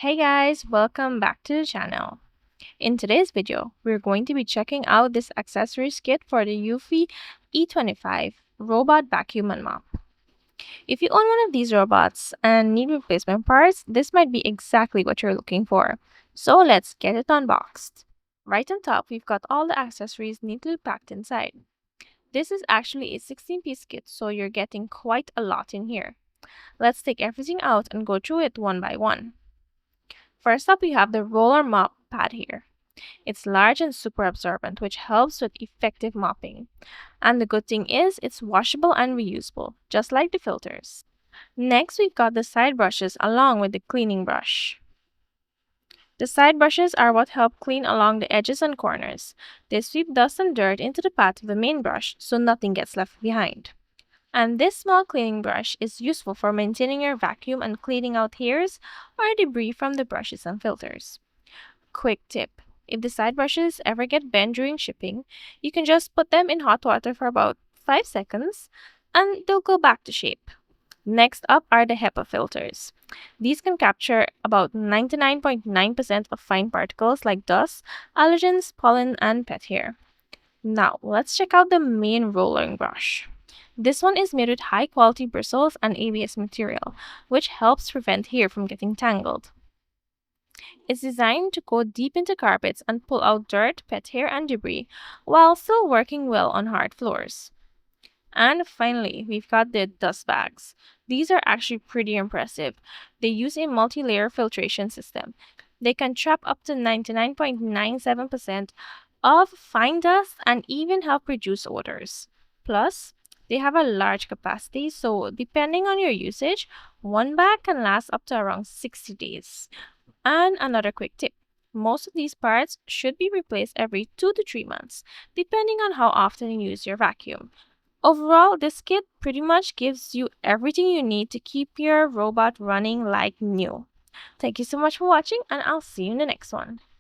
Hey guys, welcome back to the channel. In today's video, we're going to be checking out this accessories kit for the Eufy E25 Robot Vacuum and Mop. If you own one of these robots and need replacement parts, this might be exactly what you're looking for. So let's get it unboxed. Right on top, we've got all the accessories neatly packed inside. This is actually a 16-piece kit, so you're getting quite a lot in here. Let's take everything out and go through it one by one. First up, we have the Roller Mop pad here. It's large and super absorbent, which helps with effective mopping. And the good thing is, it's washable and reusable, just like the filters. Next, we've got the side brushes along with the cleaning brush. The side brushes are what help clean along the edges and corners. They sweep dust and dirt into the path of the main brush so nothing gets left behind. And this small cleaning brush is useful for maintaining your vacuum and cleaning out hairs or debris from the brushes and filters. Quick tip: if the side brushes ever get bent during shipping, you can just put them in hot water for about 5 seconds and they'll go back to shape. Next up are the HEPA filters. These can capture about 99.9% of fine particles like dust, allergens, pollen, and pet hair. Now, let's check out the main rolling brush. This one is made with high quality bristles and ABS material, which helps prevent hair from getting tangled. It's designed to go deep into carpets and pull out dirt, pet hair, and debris while still working well on hard floors. And finally, we've got the dust bags. These are actually pretty impressive. They use a multi-layer filtration system. They can trap up to 99.97% of fine dust and even help reduce odors. Plus, they have a large capacity, so depending on your usage, one bag can last up to around 60 days. And another quick tip: most of these parts should be replaced every 2 to 3 months, depending on how often you use your vacuum. Overall, this kit pretty much gives you everything you need to keep your robot running like new. Thank you so much for watching, and I'll see you in the next one.